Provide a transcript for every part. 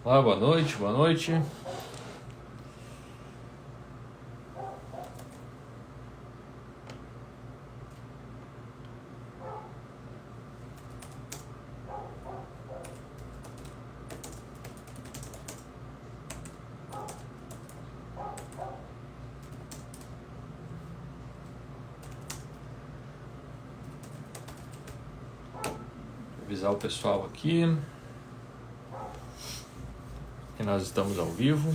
Olá, boa noite, boa noite. Vou avisar o pessoal aqui que nós estamos ao vivo.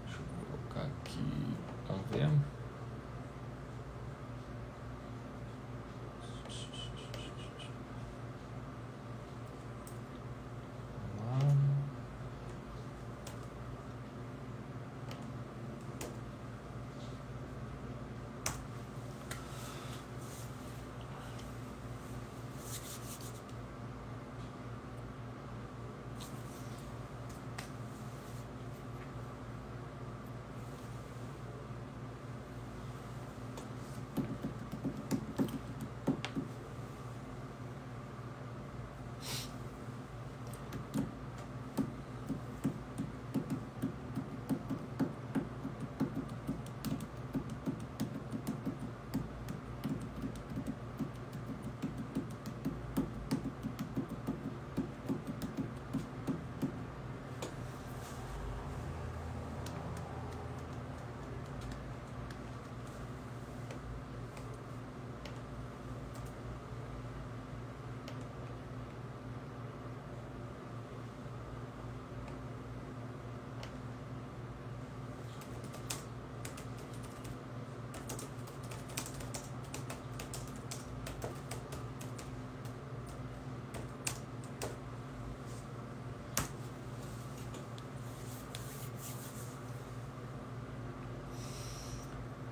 Deixa eu colocar aqui, vamos ver.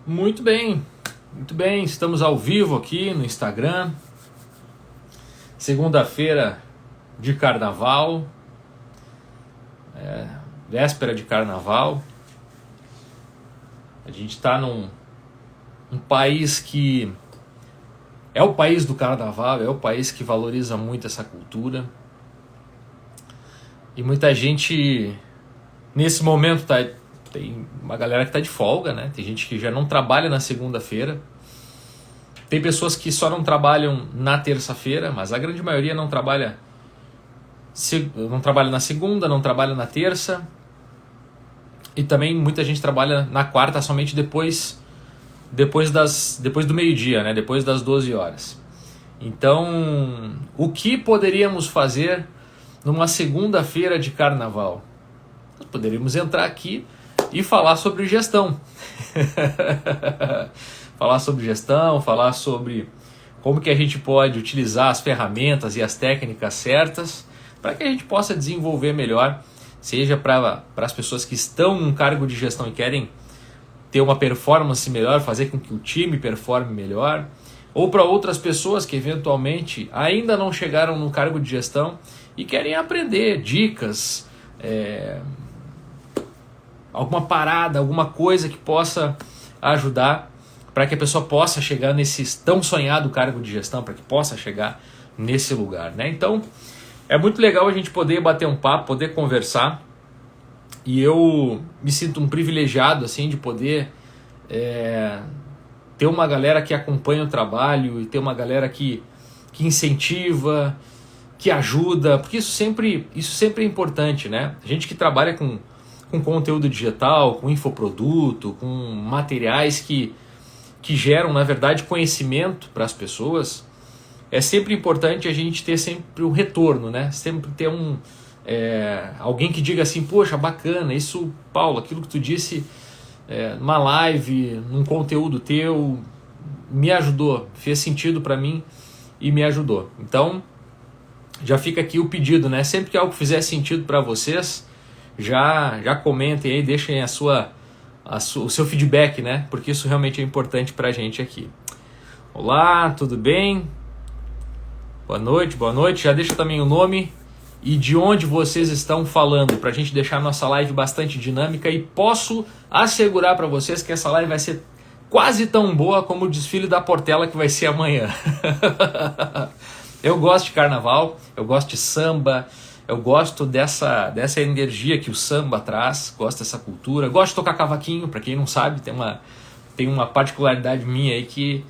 Muito bem, estamos ao vivo aqui no Instagram, segunda-feira de carnaval, véspera de carnaval. A gente está num país que é o país do carnaval, é o país que valoriza muito essa cultura, e muita gente nesse momento tem uma galera que está de folga, né? Tem gente que já não trabalha na segunda-feira. Tem pessoas que só não trabalham na terça-feira, mas a grande maioria não trabalha na segunda, não trabalha na terça. E também muita gente trabalha na quarta somente depois do meio-dia, né? Depois das 12 horas. Então, o que poderíamos fazer numa segunda-feira de carnaval? Nós poderíamos entrar aqui e falar sobre gestão. Falar sobre como que a gente pode utilizar as ferramentas e as técnicas certas para que a gente possa desenvolver melhor, seja para as pessoas que estão num cargo de gestão e querem ter uma performance melhor, fazer com que o time performe melhor, ou para outras pessoas que eventualmente ainda não chegaram no cargo de gestão e querem aprender dicas, alguma parada, alguma coisa que possa ajudar para que a pessoa possa chegar nesse tão sonhado cargo de gestão, para que possa chegar nesse lugar, né? Então, é muito legal a gente poder bater um papo, poder conversar, e eu me sinto um privilegiado assim de poder ter uma galera que acompanha o trabalho e ter uma galera que incentiva, que ajuda, porque isso sempre é importante, né? A gente que trabalha com conteúdo digital, com infoproduto, com materiais que geram, na verdade, conhecimento para as pessoas, é sempre importante a gente ter sempre um retorno, né? Sempre ter alguém que diga assim, poxa, bacana, isso, Paulo, aquilo que tu disse numa live, num conteúdo teu, me ajudou, fez sentido para mim e me ajudou. Então, já fica aqui o pedido, né? Sempre que algo fizer sentido para vocês, já comentem aí, deixem o seu feedback, né? Porque isso realmente é importante pra gente aqui. Olá, tudo bem? Boa noite, boa noite. Já deixa também o nome e de onde vocês estão falando, para a gente deixar a nossa live bastante dinâmica, e posso assegurar para vocês que essa live vai ser quase tão boa como o desfile da Portela que vai ser amanhã. Eu gosto de carnaval, eu gosto de samba, eu gosto dessa energia que o samba traz, gosto dessa cultura, gosto de tocar cavaquinho, para quem não sabe, tem uma particularidade minha aí que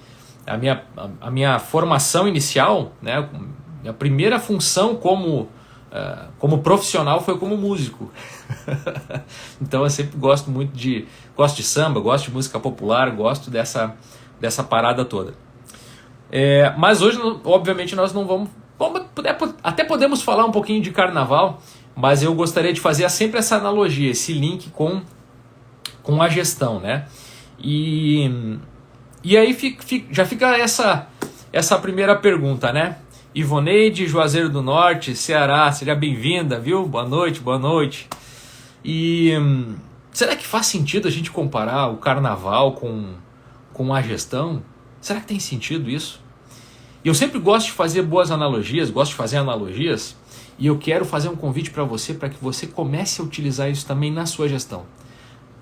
a minha formação inicial, né, a primeira função como profissional foi como músico. Então eu sempre gosto muito gosto de samba, gosto de música popular, gosto dessa parada toda. Mas hoje, obviamente, nós não vamos... Até podemos falar um pouquinho de carnaval, mas eu gostaria de fazer sempre essa analogia, esse link com a gestão, né? E aí já fica essa primeira pergunta, né? Ivoneide, Juazeiro do Norte, Ceará, seja bem-vinda, viu? Boa noite, boa noite. E será que faz sentido a gente comparar o carnaval com a gestão? Será que tem sentido isso? E eu sempre gosto de fazer boas analogias, gosto de fazer analogias, e eu quero fazer um convite para que você comece a utilizar isso também na sua gestão.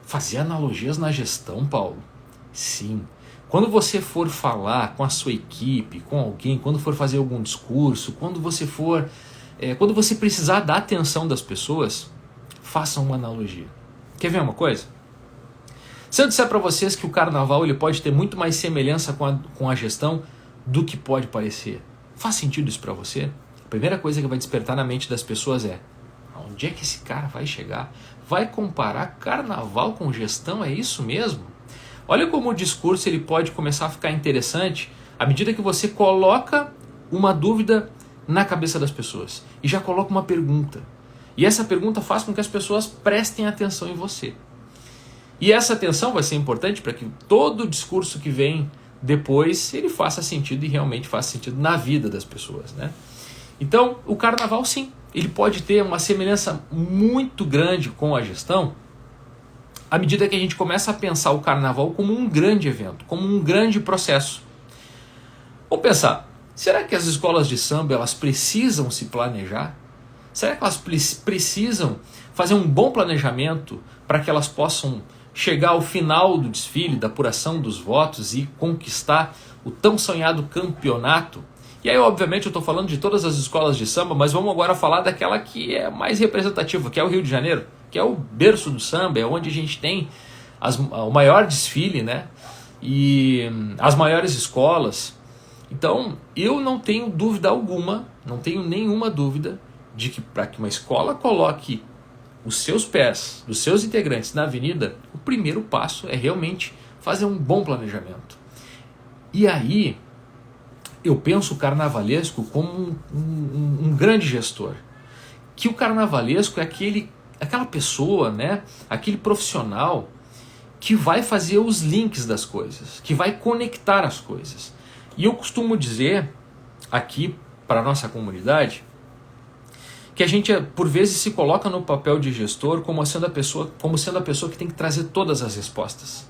Fazer analogias na gestão, Paulo? Sim. Quando você for falar com a sua equipe, com alguém, quando for fazer algum discurso, quando você precisar da atenção das pessoas, faça uma analogia. Quer ver uma coisa? Se eu disser para vocês que o carnaval ele pode ter muito mais semelhança com a gestão do que pode parecer, faz sentido isso para você? A primeira coisa que vai despertar na mente das pessoas é: onde é que esse cara vai chegar? Vai comparar carnaval com gestão? É isso mesmo? Olha como o discurso ele pode começar a ficar interessante à medida que você coloca uma dúvida na cabeça das pessoas e já coloca uma pergunta. E essa pergunta faz com que as pessoas prestem atenção em você. E essa atenção vai ser importante para que todo o discurso que vem depois ele faça sentido e realmente faça sentido na vida das pessoas, né? Então, o carnaval sim, ele pode ter uma semelhança muito grande com a gestão à medida que a gente começa a pensar o carnaval como um grande evento, como um grande processo. Vamos pensar, será que as escolas de samba elas precisam se planejar? Será que elas precisam fazer um bom planejamento para que elas possam chegar ao final do desfile, da apuração dos votos e conquistar o tão sonhado campeonato? E aí, obviamente, eu estou falando de todas as escolas de samba, mas vamos agora falar daquela que é mais representativa, que é o Rio de Janeiro, que é o berço do samba, é onde a gente tem o maior desfile, né? E as maiores escolas. Então, eu não tenho dúvida alguma, não tenho nenhuma dúvida de que para que uma escola coloque os seus pés, dos seus integrantes na avenida, o primeiro passo é realmente fazer um bom planejamento. E aí, eu penso o carnavalesco como um grande gestor. Que o carnavalesco é aquela pessoa, né, aquele profissional que vai fazer os links das coisas, que vai conectar as coisas. E eu costumo dizer aqui para a nossa comunidade que a gente, por vezes, se coloca no papel de gestor como sendo a pessoa que tem que trazer todas as respostas,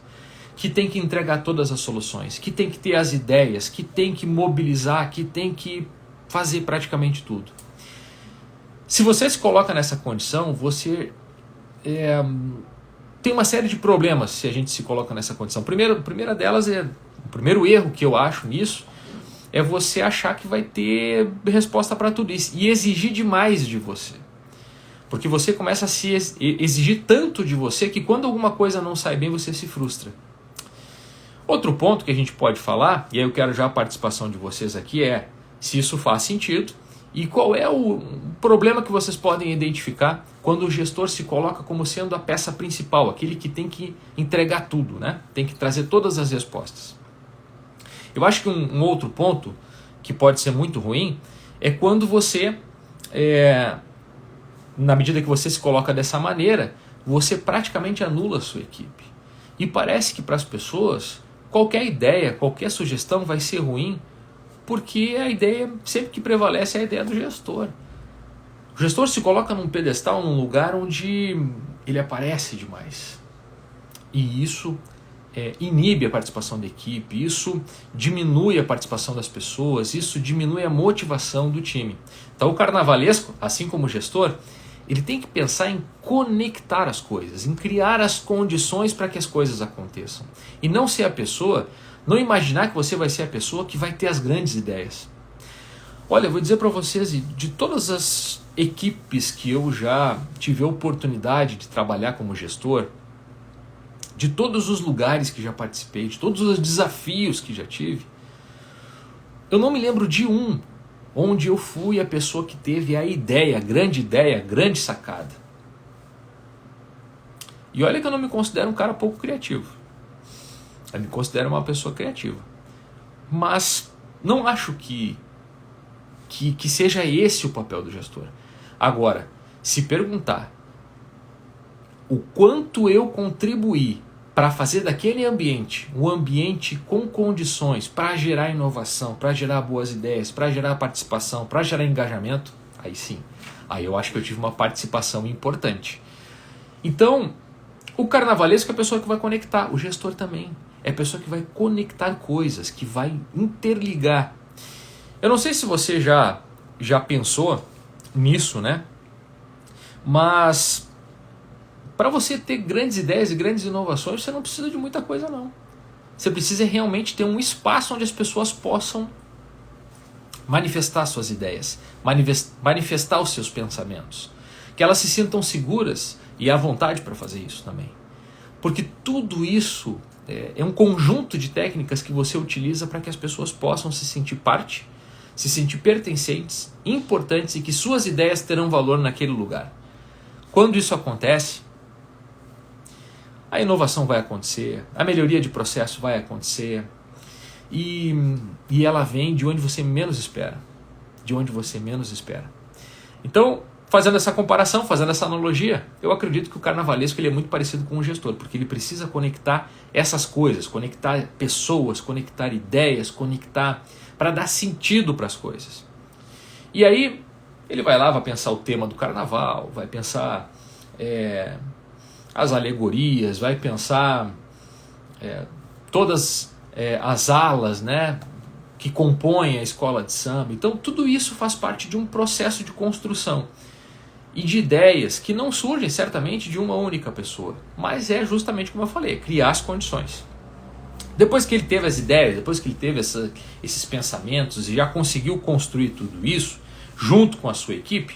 que tem que entregar todas as soluções, que tem que ter as ideias, que tem que mobilizar, que tem que fazer praticamente tudo. Se você se coloca nessa condição, você tem uma série de problemas se a gente se coloca nessa condição. A primeira delas o primeiro erro que eu acho nisso é você achar que vai ter resposta para tudo isso e exigir demais de você. Porque você começa a se exigir tanto de você que quando alguma coisa não sai bem, você se frustra. Outro ponto que a gente pode falar, e aí eu quero já a participação de vocês aqui, é se isso faz sentido e qual é o problema que vocês podem identificar quando o gestor se coloca como sendo a peça principal, aquele que tem que entregar tudo, né? Tem que trazer todas as respostas. Eu acho que um outro ponto que pode ser muito ruim é quando você, na medida que você se coloca dessa maneira, você praticamente anula a sua equipe. E parece que para as pessoas, qualquer ideia, qualquer sugestão vai ser ruim, porque a ideia, sempre que prevalece, é a ideia do gestor. O gestor se coloca num pedestal, num lugar onde ele aparece demais. E isso inibe a participação da equipe, isso diminui a participação das pessoas, isso diminui a motivação do time. Então o carnavalesco, assim como o gestor, ele tem que pensar em conectar as coisas, em criar as condições para que as coisas aconteçam. E não ser a pessoa, não imaginar que você vai ser a pessoa que vai ter as grandes ideias. Olha, eu vou dizer para vocês, de todas as equipes que eu já tive a oportunidade de trabalhar como gestor, de todos os lugares que já participei, de todos os desafios que já tive, eu não me lembro de um onde eu fui a pessoa que teve a ideia, a grande sacada. E olha que eu não me considero um cara pouco criativo. Eu me considero uma pessoa criativa. Mas não acho que seja esse o papel do gestor. Agora, se perguntar o quanto eu contribuí para fazer daquele ambiente um ambiente com condições para gerar inovação, para gerar boas ideias, para gerar participação, para gerar engajamento, aí sim, aí eu acho que eu tive uma participação importante. Então, o carnavalesco é a pessoa que vai conectar, o gestor também é a pessoa que vai conectar coisas, que vai interligar. Eu não sei se você já pensou nisso, né? Mas para você ter grandes ideias e grandes inovações, você não precisa de muita coisa, não. Você precisa realmente ter um espaço onde as pessoas possam manifestar suas ideias, manifestar os seus pensamentos. Que elas se sintam seguras e à vontade para fazer isso também. Porque tudo isso é um conjunto de técnicas que você utiliza para que as pessoas possam se sentir parte, se sentir pertencentes, importantes e que suas ideias terão valor naquele lugar. Quando isso acontece, a inovação vai acontecer, a melhoria de processo vai acontecer e ela vem de onde você menos espera. De onde você menos espera. Então, fazendo essa comparação, fazendo essa analogia, eu acredito que o carnavalesco ele é muito parecido com o gestor, porque ele precisa conectar essas coisas, conectar pessoas, conectar ideias, conectar para dar sentido para as coisas. E aí, ele vai lá, vai pensar o tema do carnaval, vai pensar as alegorias, vai pensar todas as alas, né, que compõem a escola de samba. Então tudo isso faz parte de um processo de construção e de ideias que não surgem certamente de uma única pessoa, mas é justamente como eu falei, criar as condições. Depois que ele teve as ideias, depois que ele teve esses pensamentos e já conseguiu construir tudo isso junto com a sua equipe,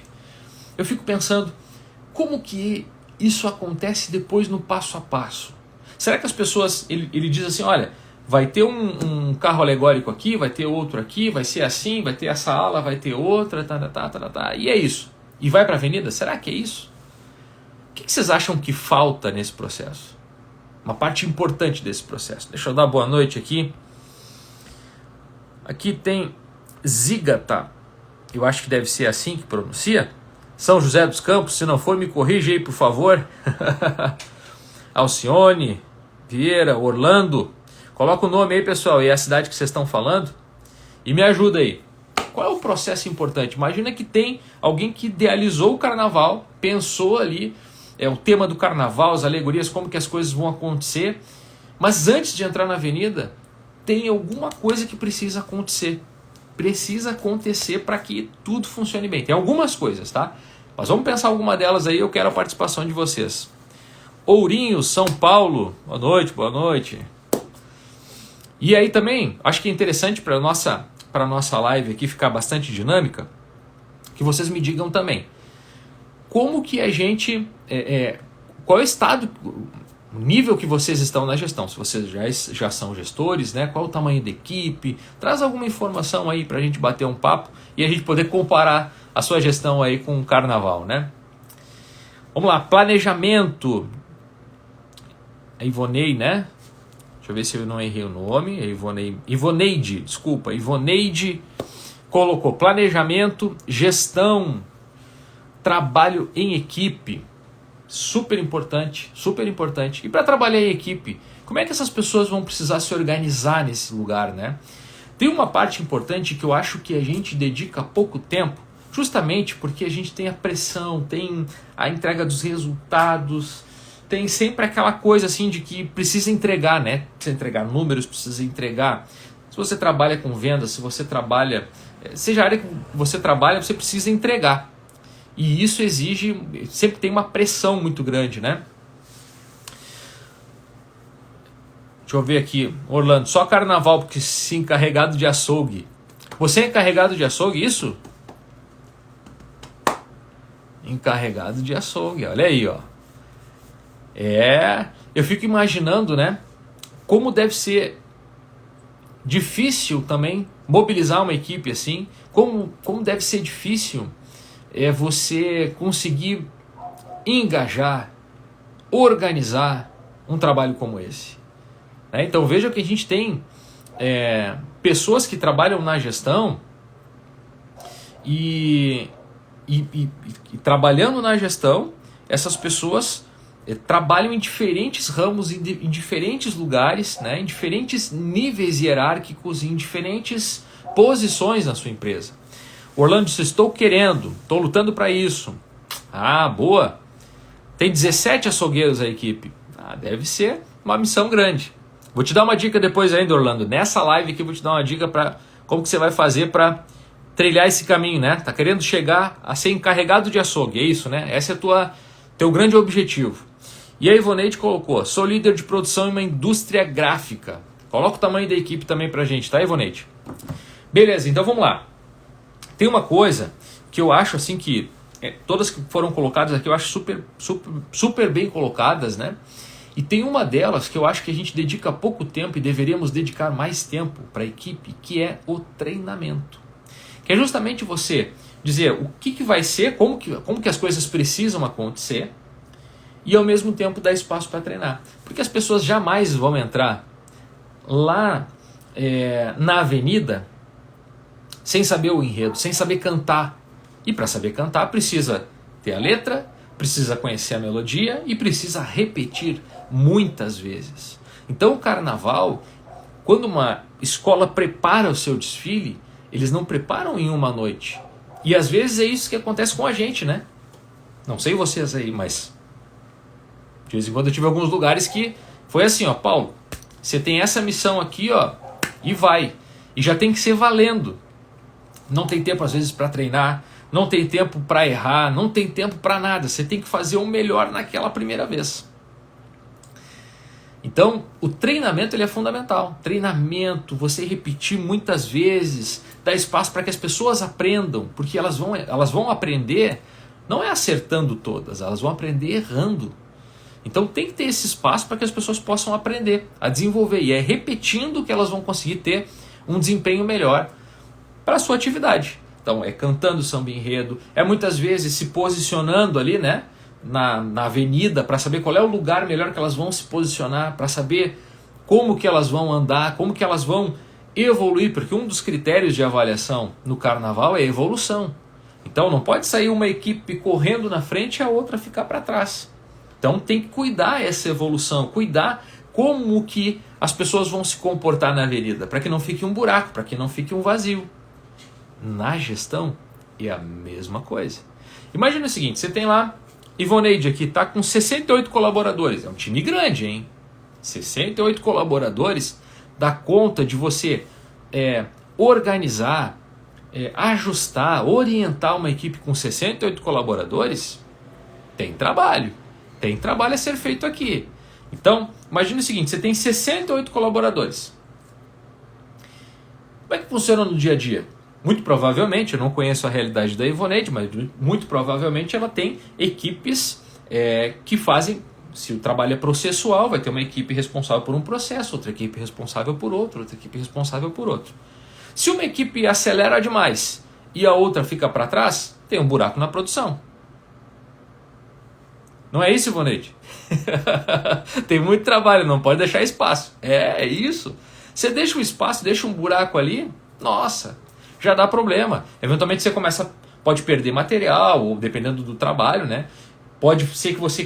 eu fico pensando como que isso acontece depois no passo a passo. Será que as pessoas, ele diz assim, olha, vai ter um carro alegórico aqui, vai ter outro aqui, vai ser assim, vai ter essa ala, vai ter outra, e é isso. E vai para a avenida? Será que é isso? O que vocês acham que falta nesse processo? Uma parte importante desse processo. Deixa eu dar boa noite aqui. Aqui tem Zigata, eu acho que deve ser assim que pronuncia. São José dos Campos, se não for, me corrige aí, por favor. Alcione, Vieira, Orlando. Coloca o nome aí, pessoal, e a cidade que vocês estão falando. E me ajuda aí. Qual é o processo importante? Imagina que tem alguém que idealizou o carnaval, pensou ali o tema do carnaval, as alegorias, como que as coisas vão acontecer. Mas antes de entrar na avenida, tem alguma coisa que precisa acontecer. Precisa acontecer para que tudo funcione bem. Tem algumas coisas, tá? Mas vamos pensar alguma delas aí, eu quero a participação de vocês. Ourinho, São Paulo, boa noite, boa noite. E aí também, acho que é interessante para a nossa live aqui ficar bastante dinâmica, que vocês me digam também, como que a gente, qual é o estado, o nível que vocês estão na gestão, se vocês já são gestores, né? Qual o tamanho da equipe, traz alguma informação aí para a gente bater um papo e a gente poder comparar a sua gestão aí com o carnaval, né? Vamos lá, planejamento. A Ivonei, né? Deixa eu ver se eu não errei o nome. Ivoneide colocou planejamento, gestão, trabalho em equipe. Super importante, super importante. E para trabalhar em equipe, como é que essas pessoas vão precisar se organizar nesse lugar, né? Tem uma parte importante que eu acho que a gente dedica pouco tempo, justamente porque a gente tem a pressão, tem a entrega dos resultados, tem sempre aquela coisa assim de que precisa entregar, né? Precisa entregar números, precisa entregar. Se você trabalha com vendas, se você trabalha, seja a área que você trabalha, você precisa entregar. E isso exige, sempre tem uma pressão muito grande, né? Deixa eu ver aqui, Orlando, só carnaval porque se encarregado de açougue. Você é encarregado de açougue, isso? Encarregado de açougue, olha aí, ó. Eu fico imaginando, né, como deve ser difícil também mobilizar uma equipe assim, como deve ser difícil você conseguir engajar, organizar um trabalho como esse. Né? Então veja que a gente tem pessoas que trabalham na gestão e trabalhando na gestão, essas pessoas trabalham em diferentes ramos, em diferentes lugares, né, em diferentes níveis hierárquicos, em diferentes posições na sua empresa. Orlando disse, estou lutando para isso. Ah, boa. Tem 17 açougueiros a equipe. Ah, deve ser uma missão grande. Vou te dar uma dica depois ainda, Orlando. Nessa live aqui eu vou te dar uma dica para como que você vai fazer para trilhar esse caminho, né? Tá querendo chegar a ser encarregado de açougue, é isso, né? Esse é teu grande objetivo. E a Ivoneide colocou, sou líder de produção em uma indústria gráfica. Coloca o tamanho da equipe também pra gente, tá, Ivoneide? Beleza, então vamos lá. Tem uma coisa que eu acho assim que todas que foram colocadas aqui eu acho super bem colocadas, né? E tem uma delas que eu acho que a gente dedica pouco tempo e deveríamos dedicar mais tempo para a equipe, que é o treinamento. Que é justamente você dizer o que vai ser, como que as coisas precisam acontecer e ao mesmo tempo dar espaço para treinar. Porque as pessoas jamais vão entrar lá na avenida sem saber o enredo, sem saber cantar. E para saber cantar precisa ter a letra, precisa conhecer a melodia e precisa repetir muitas vezes. Então o carnaval, quando uma escola prepara o seu desfile, eles não preparam em uma noite. E às vezes é isso que acontece com a gente, né? Não sei vocês aí, mas de vez em quando eu tive alguns lugares que foi assim, ó, Paulo, você tem essa missão aqui, ó, e vai. E já tem que ser valendo. Não tem tempo às vezes para treinar, não tem tempo para errar, não tem tempo para nada. Você tem que fazer o melhor naquela primeira vez. Então, o treinamento ele é fundamental. Treinamento, você repetir muitas vezes, dar espaço para que as pessoas aprendam, porque elas vão aprender, não é acertando todas, elas vão aprender errando. Então tem que ter esse espaço para que as pessoas possam aprender a desenvolver. E é repetindo que elas vão conseguir ter um desempenho melhor para a sua atividade. Então é cantando samba enredo, é muitas vezes se posicionando ali, né, na avenida para saber qual é o lugar melhor que elas vão se posicionar, para saber como que elas vão andar, como que elas vão evoluir, porque um dos critérios de avaliação no carnaval é a evolução. Então não pode sair uma equipe correndo na frente e a outra ficar para trás. Então tem que cuidar essa evolução, cuidar como que as pessoas vão se comportar na avenida, para que não fique um buraco, para que não fique um vazio. Na gestão é a mesma coisa. Imagina o seguinte, você tem lá, Ivoneide aqui, está com 68 colaboradores, é um time grande, hein? 68 colaboradores, dá conta de você organizar, ajustar, orientar uma equipe com 68 colaboradores? Tem trabalho a ser feito aqui. Então, imagine o seguinte, você tem 68 colaboradores. Como é que funciona no dia a dia? Muito provavelmente, eu não conheço a realidade da Ivoneide, mas muito provavelmente ela tem equipes que fazem, se o trabalho é processual, vai ter uma equipe responsável por um processo, outra equipe responsável por outro, outra equipe responsável por outro. Se uma equipe acelera demais e a outra fica para trás, tem um buraco na produção. Não é isso, Ivoneide? Tem muito trabalho, não pode deixar espaço. É isso. Você deixa um espaço, deixa um buraco ali, nossa, já dá problema. Eventualmente pode perder material, ou dependendo do trabalho, né? Pode ser que você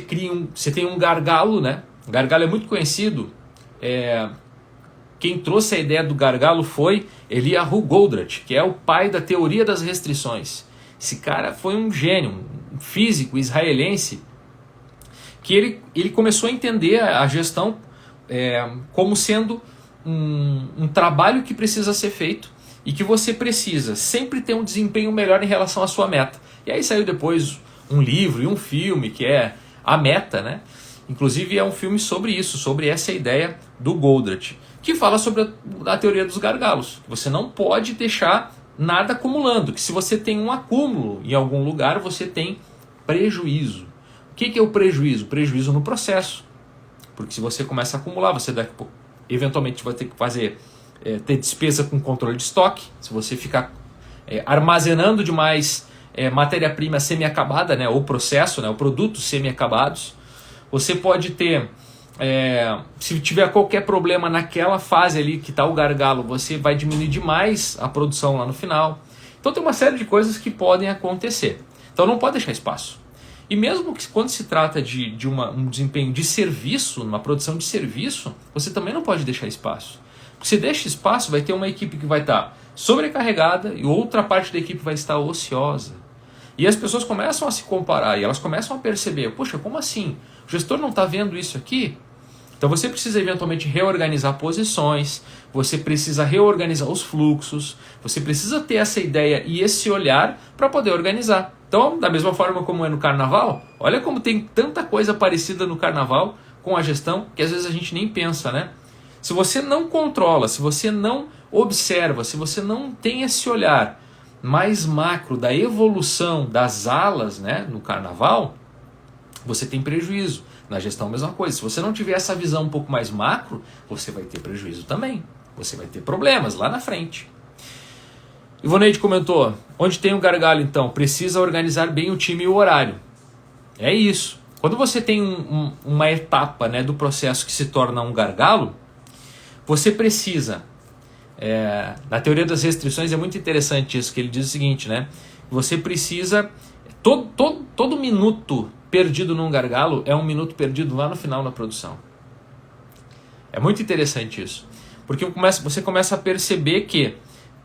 tenha um gargalo, né? O gargalo é muito conhecido. Quem trouxe a ideia do gargalo foi Eliyahu Goldratt, que é o pai da teoria das restrições. Esse cara foi um gênio, um físico israelense, que ele começou a entender a gestão como sendo um trabalho que precisa ser feito e que você precisa sempre ter um desempenho melhor em relação à sua meta. E aí saiu depois um livro e um filme que é A Meta, né? Inclusive é um filme sobre isso, sobre essa ideia do Goldratt, que fala sobre a teoria dos gargalos. Você não pode deixar nada acumulando, que se você tem um acúmulo em algum lugar, você tem prejuízo. O que é o prejuízo? Prejuízo no processo. Porque se você começa a acumular, você eventualmente vai ter que ter despesa com controle de estoque. Se você ficar armazenando demais matéria-prima semi-acabada, né, ou processo, né, o produto semi-acabados, você pode ter, se tiver qualquer problema naquela fase ali que está o gargalo, você vai diminuir demais a produção lá no final. Então tem uma série de coisas que podem acontecer. Então não pode deixar espaço. E mesmo que quando se trata de um desempenho de serviço, uma produção de serviço, você também não pode deixar espaço. Porque se deixa espaço, vai ter uma equipe que vai estar sobrecarregada e outra parte da equipe vai estar ociosa. E as pessoas começam a se comparar e elas começam a perceber, poxa, como assim? O gestor não está vendo isso aqui? Então você precisa eventualmente reorganizar posições, você precisa reorganizar os fluxos, você precisa ter essa ideia e esse olhar para poder organizar. Então, da mesma forma como é no carnaval, olha como tem tanta coisa parecida no carnaval com a gestão que às vezes a gente nem pensa, né? Se você não controla, se você não observa, se você não tem esse olhar mais macro da evolução das alas, né, no carnaval, você tem prejuízo. Na gestão, a mesma coisa. Se você não tiver essa visão um pouco mais macro, você vai ter prejuízo também. Você vai ter problemas lá na frente. Ivoneide comentou, onde tem um gargalo então? Precisa organizar bem o time e o horário. É isso. Quando você tem uma etapa, né, do processo que se torna um gargalo, você precisa, na teoria das restrições é muito interessante isso, que ele diz o seguinte, né? Você precisa, todo minuto perdido num gargalo é um minuto perdido lá no final da produção. É muito interessante isso, porque você começa a perceber que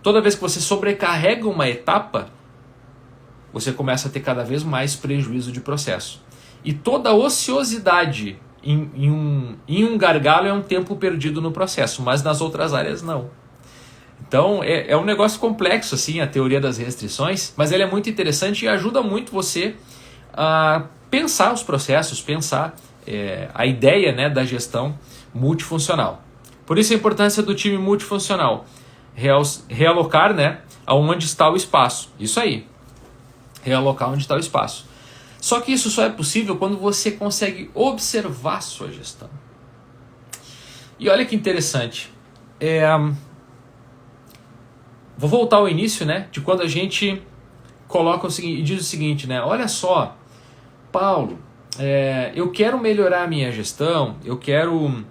toda vez que você sobrecarrega uma etapa, você começa a ter cada vez mais prejuízo de processo. E toda ociosidade em um gargalo é um tempo perdido no processo, mas nas outras áreas não. Então é um negócio complexo assim, a teoria das restrições, mas ela é muito interessante e ajuda muito você a pensar os processos, pensar a ideia, né, da gestão multifuncional. Por isso a importância do time multifuncional. Realocar, né, aonde está o espaço. Isso aí. Realocar onde está o espaço. Só que isso só é possível quando você consegue observar a sua gestão. E olha que interessante. Vou voltar ao início, né, de quando a gente coloca o seguinte, e diz o seguinte, né, olha só, Paulo, eu quero melhorar a minha gestão, eu quero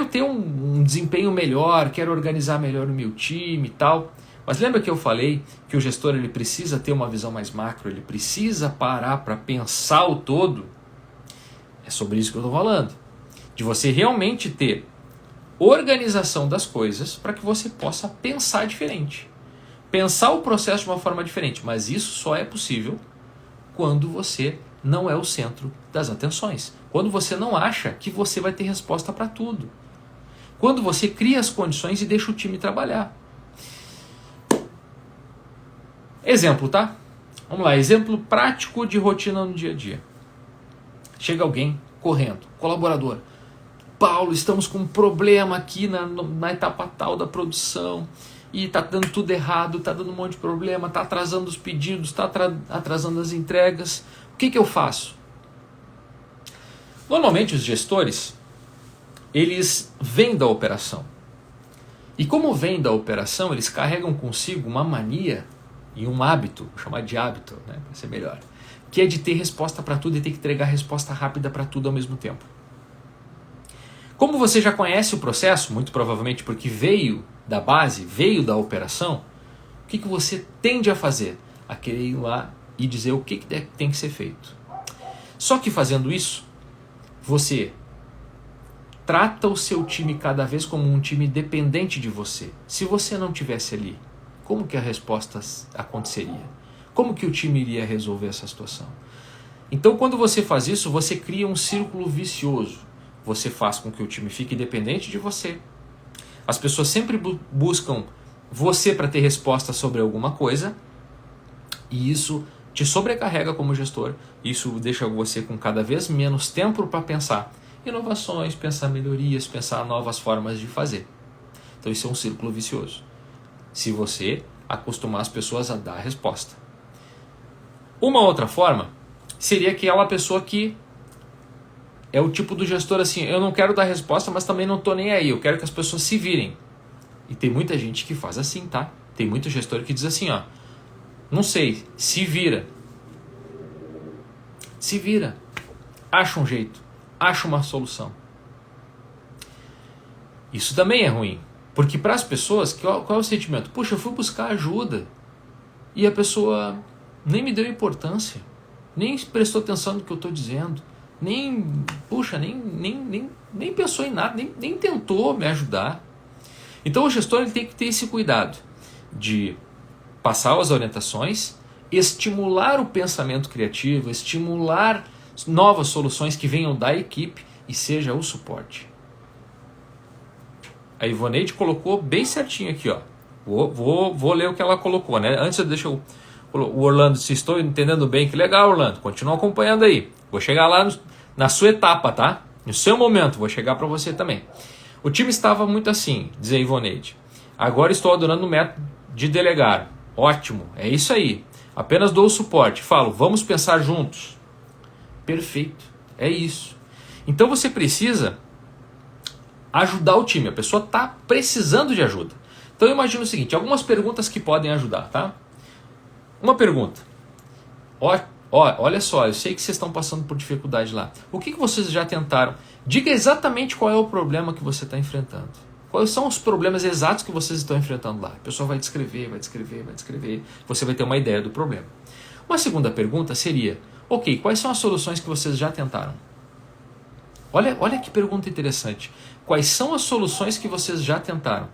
ter um desempenho melhor, quero organizar melhor o meu time e tal. Mas lembra que eu falei que o gestor ele precisa ter uma visão mais macro, ele precisa parar para pensar o todo? É sobre isso que eu estou falando. De você realmente ter organização das coisas para que você possa pensar diferente. Pensar o processo de uma forma diferente. Mas isso só é possível quando você não é o centro das atenções. Quando você não acha que você vai ter resposta para tudo. Quando você cria as condições e deixa o time trabalhar. Exemplo, tá? Vamos lá, exemplo prático de rotina no dia a dia. Chega alguém correndo, colaborador. Paulo, estamos com um problema aqui na etapa tal da produção e está dando tudo errado, está dando um monte de problema, está atrasando os pedidos, está atrasando as entregas. O que eu faço? Normalmente os gestores, eles vêm da operação. E como vêm da operação, eles carregam consigo uma mania e um hábito, vou chamar de hábito, né, para ser melhor, que é de ter resposta para tudo e ter que entregar resposta rápida para tudo ao mesmo tempo. Como você já conhece o processo, muito provavelmente porque veio da base, veio da operação, o que você tende a fazer? A querer ir lá e dizer o que tem que ser feito. Só que fazendo isso, você trata o seu time cada vez como um time dependente de você. Se você não tivesse ali, como que a resposta aconteceria? Como que o time iria resolver essa situação? Então, quando você faz isso, você cria um círculo vicioso. Você faz com que o time fique dependente de você. As pessoas sempre buscam você para ter resposta sobre alguma coisa, e isso te sobrecarrega como gestor. Isso deixa você com cada vez menos tempo para pensar inovações, pensar melhorias, pensar novas formas de fazer. Então isso é um círculo vicioso, se você acostumar as pessoas a dar a resposta. Uma outra forma seria aquela pessoa que é o tipo do gestor assim, eu não quero dar resposta, mas também não estou nem aí, eu quero que as pessoas se virem. E tem muita gente que faz assim, tá? Tem muito gestor que diz assim, ó, não sei, se vira. Se vira. Acha um jeito, acha uma solução. Isso também é ruim, porque para as pessoas, qual é o sentimento? Puxa, eu fui buscar ajuda e a pessoa nem me deu importância, nem prestou atenção no que eu estou dizendo, nem pensou em nada, nem tentou me ajudar. Então o gestor ele tem que ter esse cuidado de passar as orientações, estimular o pensamento criativo, estimular novas soluções que venham da equipe e seja o suporte. A Ivoneide colocou bem certinho aqui, ó. Vou ler o que ela colocou, né? Antes deixa eu... O Orlando, se estou entendendo bem, que legal, Orlando. Continua acompanhando aí. Vou chegar lá na sua etapa, tá? No seu momento, vou chegar para você também. O time estava muito assim, diz a Ivoneide. Agora estou adorando o método de delegar. Ótimo, é isso aí. Apenas dou o suporte. Falo, vamos pensar juntos. Perfeito, é isso. Então você precisa ajudar o time. A pessoa está precisando de ajuda. Então eu imagino o seguinte, algumas perguntas que podem ajudar, tá? Uma pergunta. Olha só, eu sei que vocês estão passando por dificuldade lá. O que vocês já tentaram? Diga exatamente qual é o problema que você está enfrentando. Quais são os problemas exatos que vocês estão enfrentando lá? A pessoa vai descrever. Você vai ter uma ideia do problema. Uma segunda pergunta seria, ok, quais são as soluções que vocês já tentaram? Olha que pergunta interessante. Quais são as soluções que vocês já tentaram?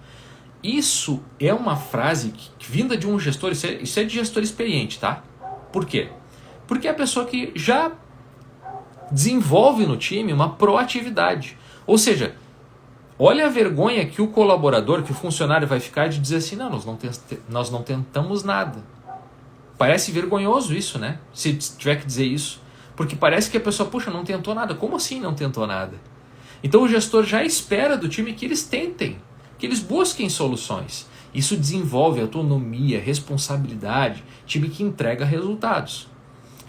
Isso é uma frase vinda de um gestor, isso é de gestor experiente, tá? Por quê? Porque é a pessoa que já desenvolve no time uma proatividade. Ou seja, olha a vergonha que o colaborador, que o funcionário vai ficar de dizer assim, não, nós não tentamos nada. Parece vergonhoso isso, né? Se tiver que dizer isso. Porque parece que a pessoa, puxa, não tentou nada. Como assim não tentou nada? Então o gestor já espera do time que eles tentem, que eles busquem soluções. Isso desenvolve autonomia, responsabilidade, time que entrega resultados.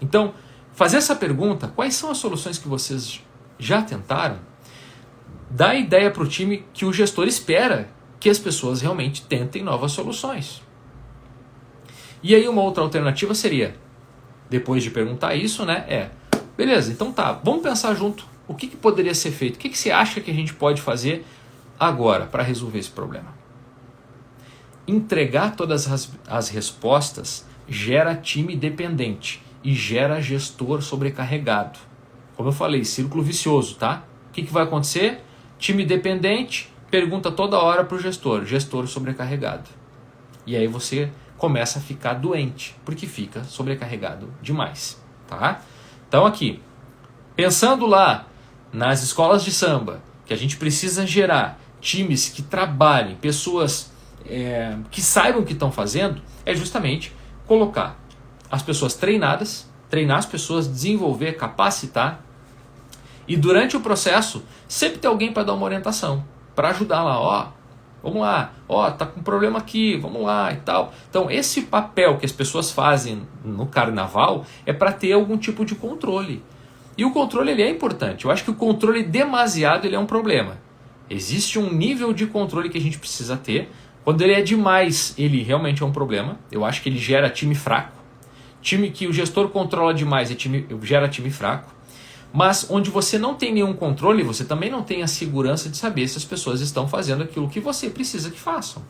Então, fazer essa pergunta, quais são as soluções que vocês já tentaram, dá ideia para o time que o gestor espera que as pessoas realmente tentem novas soluções. E aí uma outra alternativa seria, depois de perguntar isso, né, beleza, então tá, vamos pensar junto. O que poderia ser feito? O que você acha que a gente pode fazer agora para resolver esse problema? Entregar todas as respostas gera time dependente e gera gestor sobrecarregado. Como eu falei, círculo vicioso, tá? O que vai acontecer? Time dependente pergunta toda hora para o gestor sobrecarregado. E aí você começa a ficar doente, porque fica sobrecarregado demais, tá? Então aqui, pensando lá nas escolas de samba, que a gente precisa gerar times que trabalhem, pessoas que saibam o que estão fazendo, é justamente colocar as pessoas treinadas, treinar as pessoas, desenvolver, capacitar, e durante o processo sempre ter alguém para dar uma orientação, para ajudar lá, vamos lá, tá com problema aqui, vamos lá e tal. Então esse papel que as pessoas fazem no carnaval é para ter algum tipo de controle. E o controle ele é importante. Eu acho que o controle demasiado ele é um problema. Existe um nível de controle que a gente precisa ter. Quando ele é demais, ele realmente é um problema. Eu acho que ele gera time fraco. Time que o gestor controla demais gera time fraco. Mas onde você não tem nenhum controle, você também não tem a segurança de saber se as pessoas estão fazendo aquilo que você precisa que façam.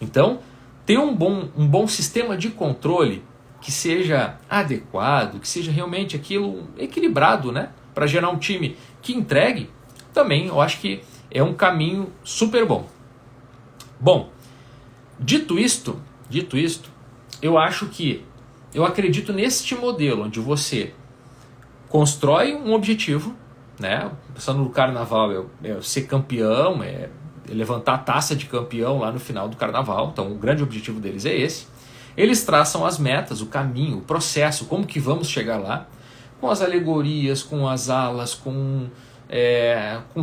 Então, ter um bom sistema de controle que seja adequado, que seja realmente aquilo equilibrado, né? Para gerar um time que entregue, também eu acho que é um caminho super bom. Bom, dito isto, eu acredito neste modelo onde você constrói um objetivo, né? Pensando no carnaval, é ser campeão, é levantar a taça de campeão lá no final do carnaval. Então o grande objetivo deles é esse. Eles traçam as metas, o caminho, o processo, como que vamos chegar lá, com as alegorias, com as alas, com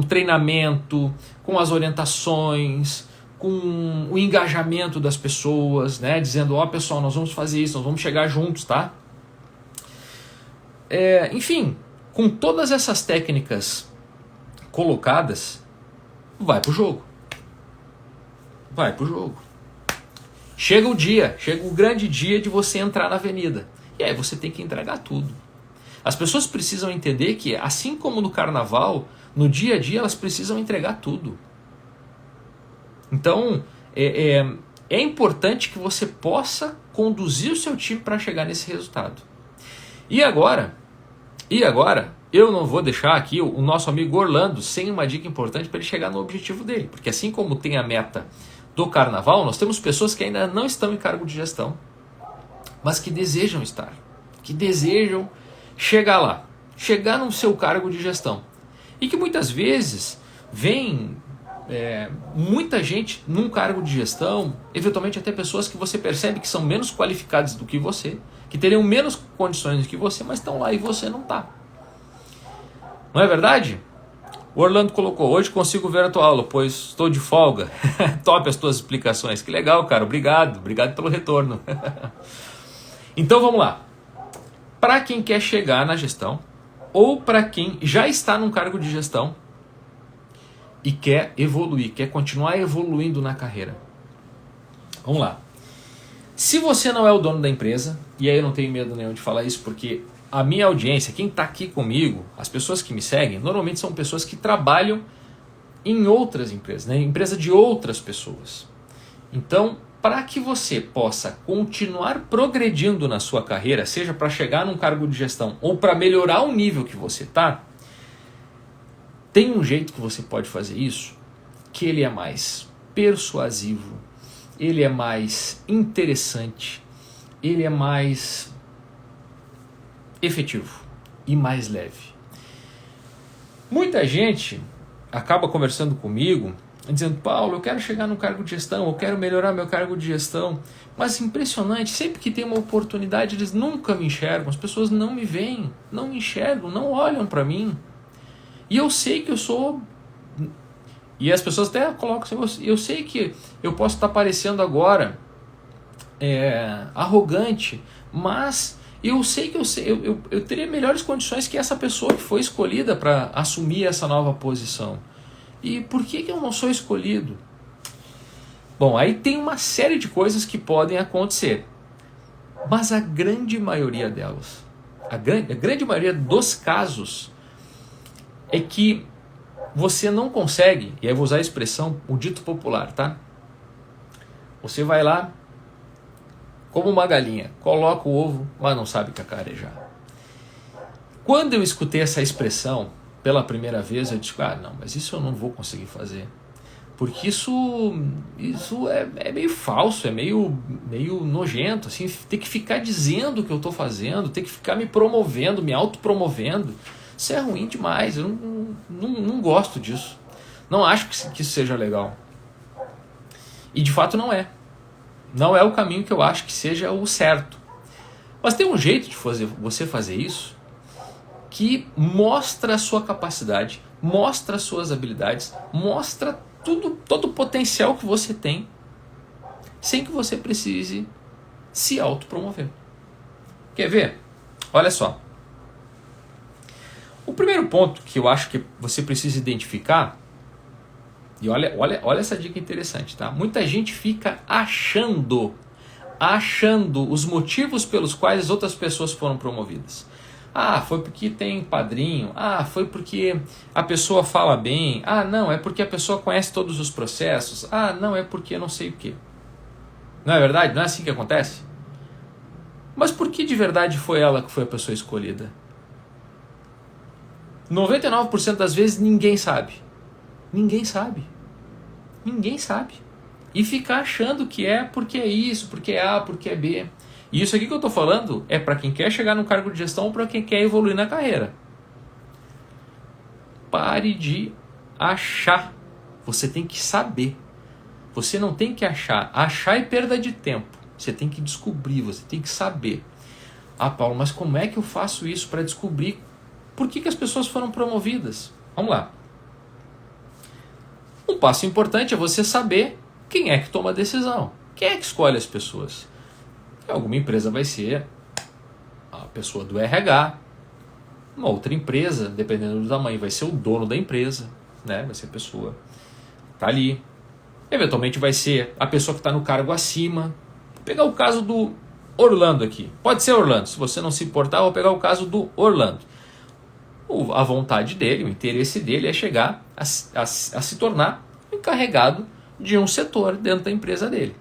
treinamento, com as orientações, com o engajamento das pessoas, né? Dizendo, ó, pessoal, nós vamos fazer isso, nós vamos chegar juntos, tá? Enfim, com todas essas técnicas colocadas, vai pro jogo. Vai pro jogo. Chega o grande dia de você entrar na avenida. E aí você tem que entregar tudo. As pessoas precisam entender que, assim como no carnaval, no dia a dia elas precisam entregar tudo. Então, é importante que você possa conduzir o seu time para chegar nesse resultado. E agora, eu não vou deixar aqui o nosso amigo Orlando sem uma dica importante para ele chegar no objetivo dele. Porque assim como tem a meta do carnaval, nós temos pessoas que ainda não estão em cargo de gestão, mas que desejam estar, que desejam chegar lá, chegar no seu cargo de gestão. E que muitas vezes vem muita gente num cargo de gestão, eventualmente até pessoas que você percebe que são menos qualificadas do que você, que teriam menos condições do que você, mas estão lá e você não está. Não é verdade? O Orlando colocou, hoje consigo ver a tua aula, pois estou de folga. Top as tuas explicações. Que legal, cara. Obrigado pelo retorno. Então vamos lá. Para quem quer chegar na gestão, ou para quem já está num cargo de gestão e quer evoluir, quer continuar evoluindo na carreira. Vamos lá. Se você não é o dono da empresa, e aí eu não tenho medo nenhum de falar isso, porque a minha audiência, quem está aqui comigo, as pessoas que me seguem, normalmente são pessoas que trabalham em outras empresas, né? Empresa de outras pessoas. Então, para que você possa continuar progredindo na sua carreira, seja para chegar num cargo de gestão ou para melhorar o nível que você está, tem um jeito que você pode fazer isso, que ele é mais persuasivo, ele é mais interessante, ele é mais efetivo e mais leve. Muita gente acaba conversando comigo dizendo, Paulo, eu quero chegar no cargo de gestão, eu quero melhorar meu cargo de gestão, mas impressionante, sempre que tem uma oportunidade eles nunca me enxergam, as pessoas não me veem, não me enxergam, não olham para mim, e eu sei que eu sou, e as pessoas até colocam assim, eu sei que eu posso estar parecendo agora arrogante, mas eu sei que eu teria melhores condições que essa pessoa que foi escolhida para assumir essa nova posição. E por que eu não sou escolhido? Bom, aí tem uma série de coisas que podem acontecer. Mas a grande maioria delas, a grande maioria dos casos, é que você não consegue, e aí eu vou usar a expressão, o dito popular, tá? Você vai lá, como uma galinha, coloca o ovo, mas não sabe cacarejar. Quando eu escutei essa expressão pela primeira vez, eu disse, não, mas isso eu não vou conseguir fazer. Porque isso é meio falso, é meio nojento, assim, ter que ficar dizendo o que eu estou fazendo, ter que ficar me promovendo, me autopromovendo. Isso é ruim demais, eu não gosto disso. Não acho que isso seja legal. E de fato não é. Não é o caminho que eu acho que seja o certo. Mas tem um jeito de você fazer isso que mostra a sua capacidade, mostra as suas habilidades, mostra todo o potencial que você tem, sem que você precise se autopromover. Quer ver? Olha só. O primeiro ponto que eu acho que você precisa identificar, e olha essa dica interessante, tá? Muita gente fica achando os motivos pelos quais as outras pessoas foram promovidas. Ah, foi porque tem padrinho. Ah, foi porque a pessoa fala bem. Ah, não, é porque a pessoa conhece todos os processos. Ah, não, é porque não sei o quê. Não é verdade? Não é assim que acontece? Mas por que de verdade foi ela que foi a pessoa escolhida? 99% das vezes ninguém sabe. Ninguém sabe. Ninguém sabe. E ficar achando que é porque é isso, porque é A, porque é B. E isso aqui que eu estou falando é para quem quer chegar no cargo de gestão ou para quem quer evoluir na carreira. pare de achar. Você tem que saber. Você não tem que achar. Achar é perda de tempo. Você tem que descobrir, você tem que saber. Ah, Paulo, mas como é que eu faço isso para descobrir por que as pessoas foram promovidas? Vamos lá. Um passo importante é você saber quem é que toma a decisão. Quem é que escolhe as pessoas? Em alguma empresa vai ser a pessoa do RH. Uma outra empresa, dependendo do tamanho, vai ser o dono da empresa, né? Vai ser a pessoa que está ali. Eventualmente vai ser a pessoa que está no cargo acima. Vou pegar o caso do Orlando aqui. Pode ser Orlando. Se você não se importar, eu vou pegar o caso do Orlando. A vontade dele, o interesse dele é chegar a se tornar encarregado de um setor dentro da empresa dele.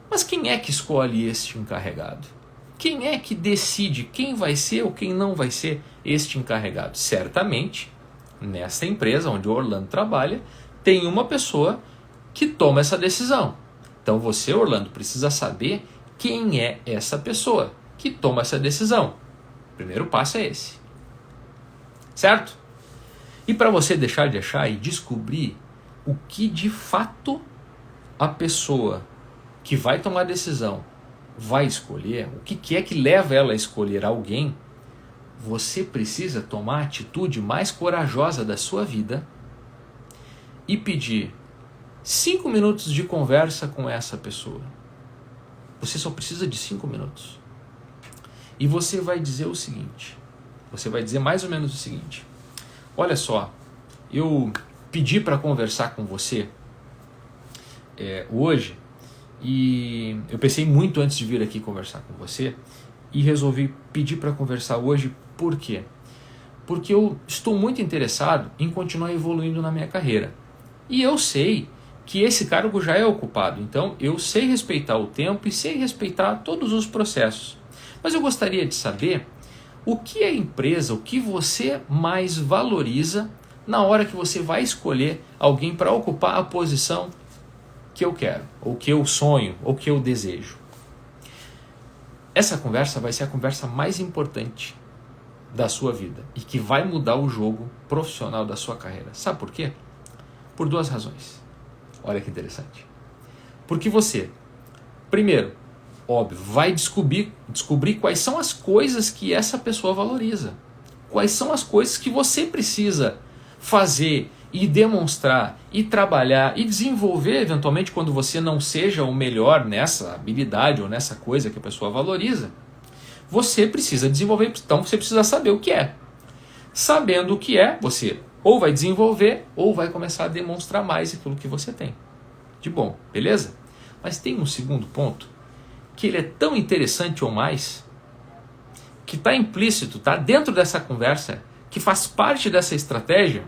Mas quem é que escolhe este encarregado? Quem é que decide quem vai ser ou quem não vai ser este encarregado? Certamente, nessa empresa onde o Orlando trabalha, tem uma pessoa que toma essa decisão. Então você, Orlando, precisa saber quem é essa pessoa que toma essa decisão. O primeiro passo é esse. Certo? E para você deixar de achar e descobrir o que de fato a pessoa que vai tomar a decisão vai escolher, o que é que leva ela a escolher alguém, você precisa tomar a atitude mais corajosa da sua vida e pedir 5 minutos de conversa com essa pessoa. Você só precisa de 5 minutos. E você vai dizer o seguinte, você vai dizer mais ou menos o seguinte: olha só, eu pedi para conversar com você hoje, e eu pensei muito antes de vir aqui conversar com você e resolvi pedir para conversar hoje. Por quê? Porque eu estou muito interessado em continuar evoluindo na minha carreira. E eu sei que esse cargo já é ocupado, então eu sei respeitar o tempo e sei respeitar todos os processos. Mas eu gostaria de saber o que a empresa, o que você mais valoriza na hora que você vai escolher alguém para ocupar a posição que eu quero, ou que eu sonho, ou que eu desejo. Essa conversa vai ser a conversa mais importante da sua vida e que vai mudar o jogo profissional da sua carreira. Sabe por quê? Por 2 razões. Olha que interessante. Porque você, primeiro, óbvio, vai descobrir quais são as coisas que essa pessoa valoriza. Quais são as coisas que você precisa fazer e demonstrar e trabalhar e desenvolver eventualmente quando você não seja o melhor nessa habilidade ou nessa coisa que a pessoa valoriza. Você precisa desenvolver, então você precisa saber o que é. Sabendo o que é, você ou vai desenvolver ou vai começar a demonstrar mais aquilo que você tem. De bom, beleza? Mas tem um segundo ponto, que ele é tão interessante ou mais, que está implícito, está dentro dessa conversa, que faz parte dessa estratégia,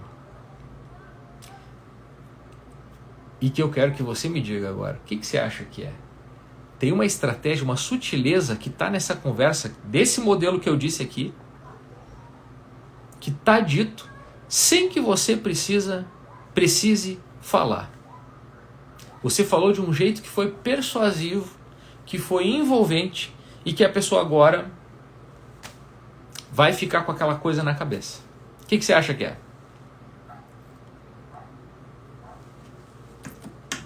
e que eu quero que você me diga agora. O que você acha que é? Tem uma estratégia, uma sutileza que está nessa conversa, desse modelo que eu disse aqui, que está dito sem que você precise falar. Você falou de um jeito que foi persuasivo, que foi envolvente e que a pessoa agora vai ficar com aquela coisa na cabeça. O que você acha que é?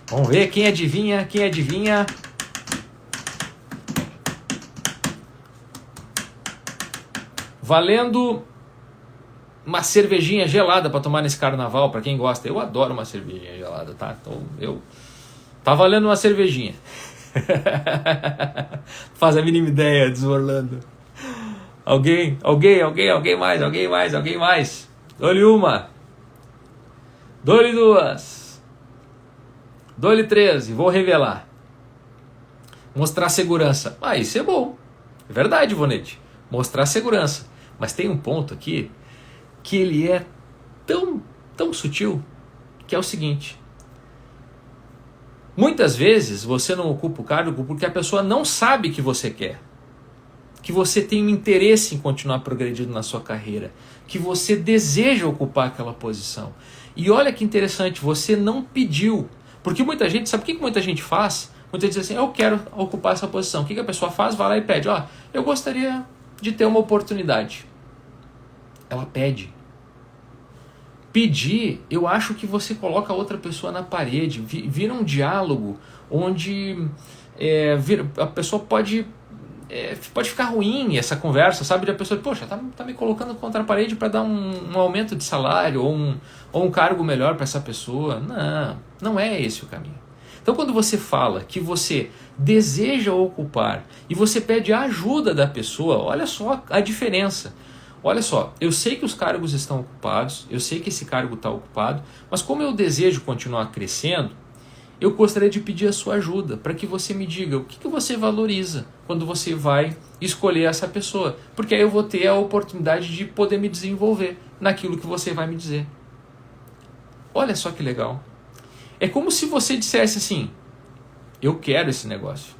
Vamos ver quem adivinha, quem adivinha. Valendo uma cervejinha gelada para tomar nesse carnaval, para quem gosta. Eu adoro uma cervejinha gelada, tá? Então tá valendo uma cervejinha. Faz a mínima ideia, diz o Orlando. Alguém mais. Dou-lhe uma. Dou-lhe 2. Dou-lhe 13, vou revelar. Mostrar segurança. Isso é bom. É verdade, Vonete. Mostrar segurança. Mas tem um ponto aqui que ele é tão sutil, que é o seguinte. Muitas vezes você não ocupa o cargo porque a pessoa não sabe que você quer. Que você tem um interesse em continuar progredindo na sua carreira. Que você deseja ocupar aquela posição. E olha que interessante, você não pediu. Porque muita gente, sabe o que muita gente faz? Muita gente diz assim, eu quero ocupar essa posição. O que a pessoa faz? Vai lá e pede, eu gostaria de ter uma oportunidade. Ela pede. pedir, eu acho que você coloca a outra pessoa na parede, vira um diálogo onde a pessoa pode ficar ruim essa conversa, sabe? A pessoa, poxa, tá me colocando contra a parede para dar um aumento de salário ou um cargo melhor para essa pessoa. Não é esse o caminho. Então, quando você fala que você deseja ocupar e você pede a ajuda da pessoa, olha só a diferença. Olha só, eu sei que os cargos estão ocupados, eu sei que esse cargo está ocupado, mas como eu desejo continuar crescendo, eu gostaria de pedir a sua ajuda para que você me diga o que você valoriza quando você vai escolher essa pessoa. Porque aí eu vou ter a oportunidade de poder me desenvolver naquilo que você vai me dizer. Olha só que legal. É como se você dissesse assim, eu quero esse negócio,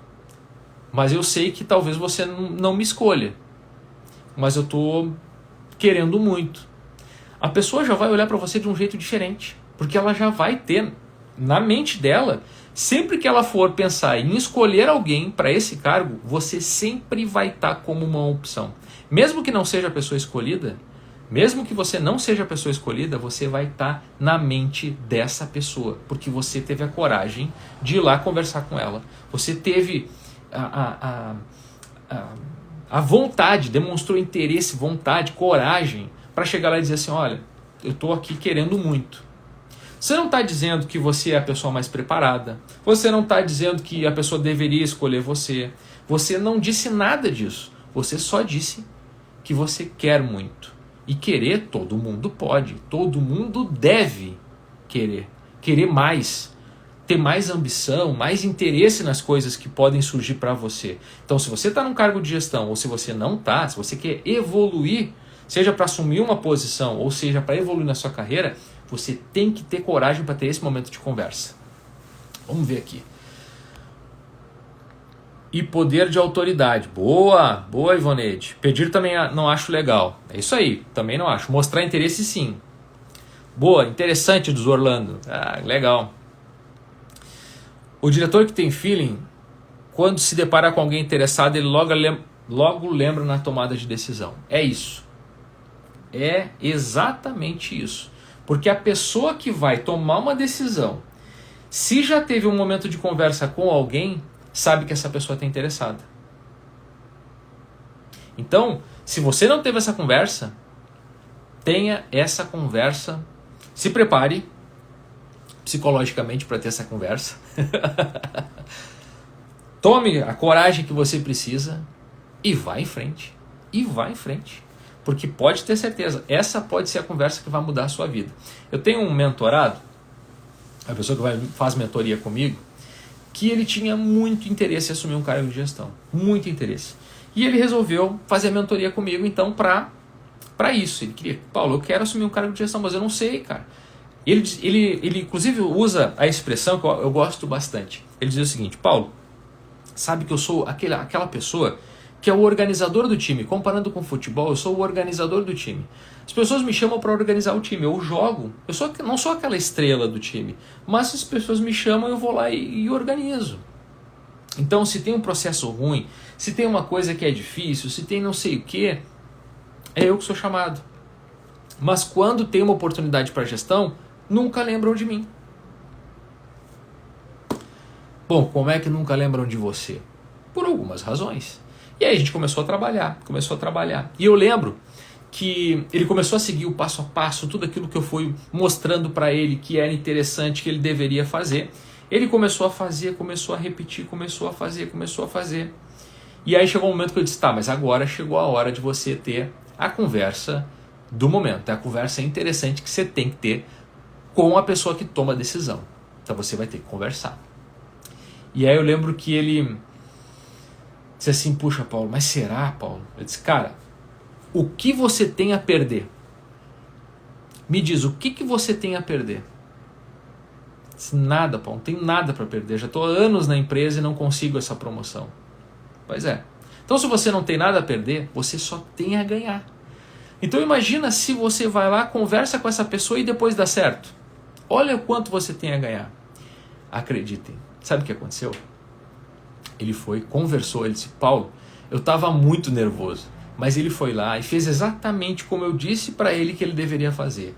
mas eu sei que talvez você não me escolha, mas eu estou querendo muito. A pessoa já vai olhar para você de um jeito diferente, porque ela já vai ter na mente dela, sempre que ela for pensar em escolher alguém para esse cargo, você sempre vai estar como uma opção. Mesmo que não seja a pessoa escolhida, mesmo que você não seja a pessoa escolhida, você vai estar na mente dessa pessoa, porque você teve a coragem de ir lá conversar com ela. Você teve a vontade, demonstrou interesse, vontade, coragem, para chegar lá e dizer assim, olha, eu estou aqui querendo muito. Você não está dizendo que você é a pessoa mais preparada, você não está dizendo que a pessoa deveria escolher você, você não disse nada disso, você só disse que você quer muito. E querer todo mundo pode, todo mundo deve querer mais, ter mais ambição, mais interesse nas coisas que podem surgir para você. Então, se você está num cargo de gestão ou se você não está, se você quer evoluir, seja para assumir uma posição ou seja para evoluir na sua carreira, você tem que ter coragem para ter esse momento de conversa. Vamos ver aqui. E poder de autoridade. Boa, Ivoneide. Pedir também não acho legal. É isso aí, também não acho. Mostrar interesse sim. Boa, interessante dos Orlando. Legal. O diretor que tem feeling, quando se depara com alguém interessado, ele logo lembra na tomada de decisão. É isso. É exatamente isso. Porque a pessoa que vai tomar uma decisão, se já teve um momento de conversa com alguém, sabe que essa pessoa está interessada. Então, se você não teve essa conversa, tenha essa conversa, se prepare psicologicamente para ter essa conversa. Tome a coragem que você precisa e vá em frente. Porque pode ter certeza, essa pode ser a conversa que vai mudar a sua vida. Eu tenho um mentorado, a pessoa que faz mentoria comigo, que ele tinha muito interesse em assumir um cargo de gestão. Muito interesse. E ele resolveu fazer a mentoria comigo, então, para isso. Ele queria, Paulo, eu quero assumir um cargo de gestão, mas eu não sei, cara. Ele inclusive usa a expressão que eu gosto bastante. Ele diz o seguinte, Paulo, sabe que eu sou aquela pessoa que é o organizador do time. Comparando com futebol, eu sou o organizador do time. As pessoas me chamam para organizar o time, eu jogo. Eu não sou aquela estrela do time, mas as pessoas me chamam, eu vou lá e organizo. Então, se tem um processo ruim, se tem uma coisa que é difícil, se tem não sei o que, é eu que sou chamado. Mas quando tem uma oportunidade para gestão, nunca lembram de mim. Bom, como é que nunca lembram de você? Por algumas razões. E aí a gente começou a trabalhar. E eu lembro que ele começou a seguir o passo a passo, tudo aquilo que eu fui mostrando para ele que era interessante, que ele deveria fazer. Ele começou a fazer, começou a repetir, começou a fazer. E aí chegou um momento que eu disse, tá, mas agora chegou a hora de você ter a conversa do momento. É a conversa interessante que você tem que ter com a pessoa que toma a decisão. Então você vai ter que conversar. E aí eu lembro que ele disse assim, puxa, Paulo, mas será, Paulo? Eu disse, cara, o que você tem a perder? Me diz, o que você tem a perder? Eu disse, nada, Paulo, não tenho nada para perder. Já estou há anos na empresa e não consigo essa promoção. Pois é. Então se você não tem nada a perder, você só tem a ganhar. Então imagina se você vai lá, conversa com essa pessoa e depois dá certo. Olha o quanto você tem a ganhar. Acreditem. Sabe o que aconteceu? Ele foi, conversou, ele disse, Paulo, eu estava muito nervoso, mas ele foi lá e fez exatamente como eu disse para ele que ele deveria fazer.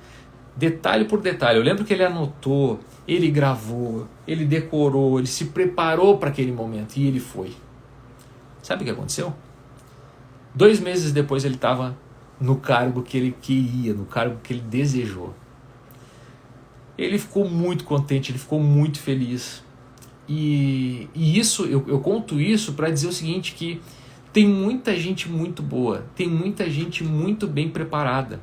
detalhe por detalhe. Eu lembro que ele anotou, ele gravou, ele decorou, ele se preparou para aquele momento e ele foi. Sabe o que aconteceu? 2 meses depois ele estava no cargo que ele queria, no cargo que ele desejou. Ele ficou muito contente, ele ficou muito feliz. E isso, eu conto isso para dizer o seguinte, que tem muita gente muito boa, tem muita gente muito bem preparada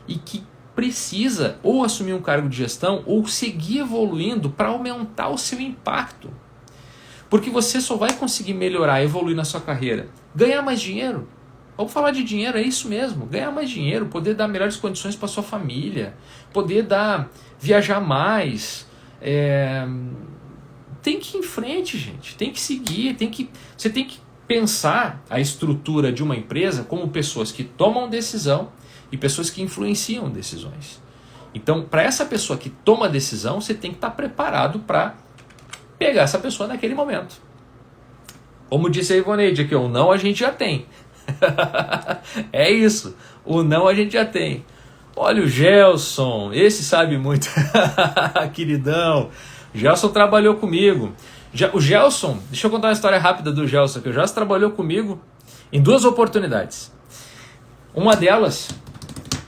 e que precisa ou assumir um cargo de gestão ou seguir evoluindo para aumentar o seu impacto. Porque você só vai conseguir melhorar, evoluir na sua carreira, ganhar mais dinheiro. Vamos falar de dinheiro, é isso mesmo, ganhar mais dinheiro, poder dar melhores condições para sua família, poder viajar mais. Tem que ir em frente, gente, tem que seguir, você tem que pensar a estrutura de uma empresa como pessoas que tomam decisão e pessoas que influenciam decisões. Então, para essa pessoa que toma decisão, você tem que estar preparado para pegar essa pessoa naquele momento. Como disse a Ivoneide aqui, o não a gente já tem. É isso, o não a gente já tem. Olha o Gelson, esse sabe muito. Queridão, Gelson trabalhou comigo. O Gelson, deixa eu contar uma história rápida do Gelson, que o Gelson trabalhou comigo em 2 oportunidades. Uma delas,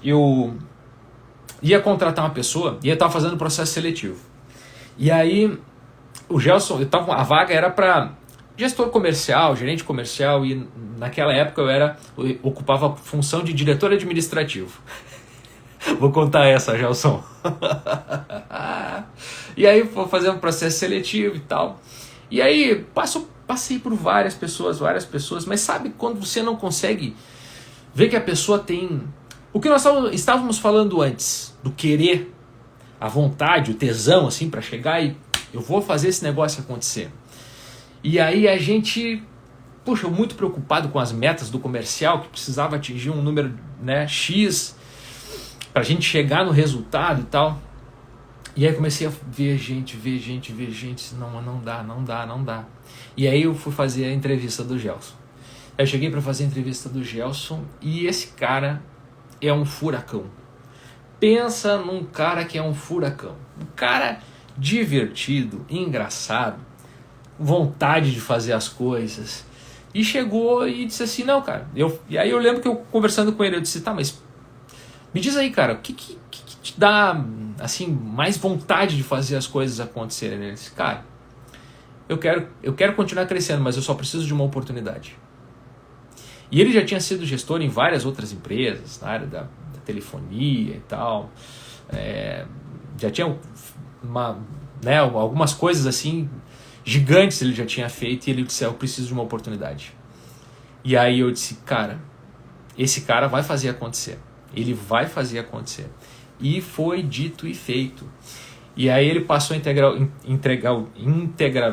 eu ia contratar uma pessoa e eu estava fazendo processo seletivo. E aí, o Gelson, a vaga era para gestor comercial, gerente comercial, e naquela época eu ocupava a função de diretor administrativo. Vou contar essa, Gelson. E aí vou fazer um processo seletivo e tal. E aí passei por várias pessoas, mas sabe quando você não consegue ver que a pessoa tem... O que nós estávamos falando antes, do querer, a vontade, o tesão, assim, para chegar e eu vou fazer esse negócio acontecer. E aí a gente, muito preocupado com as metas do comercial, que precisava atingir um número, né, X, pra gente chegar no resultado e tal. E aí comecei a ver gente, não dá. E aí eu fui fazer a entrevista do Gelson. Eu cheguei para fazer a entrevista do Gelson e esse cara é um furacão. Pensa num cara que é um furacão. Um cara divertido, engraçado, vontade de fazer as coisas. E chegou e disse assim, não, cara. E aí eu lembro que eu conversando com ele, eu disse, tá, mas me diz aí, cara, o que te dá assim, mais vontade de fazer as coisas acontecerem? Ele disse, cara, eu quero continuar crescendo, mas eu só preciso de uma oportunidade. E ele já tinha sido gestor em várias outras empresas, na área da telefonia e tal. Já tinha algumas coisas assim gigantes ele já tinha feito, e ele disse, eu preciso de uma oportunidade. E aí eu disse, cara, esse cara vai fazer acontecer. Ele vai fazer acontecer. E foi dito e feito. E aí ele passou a integrar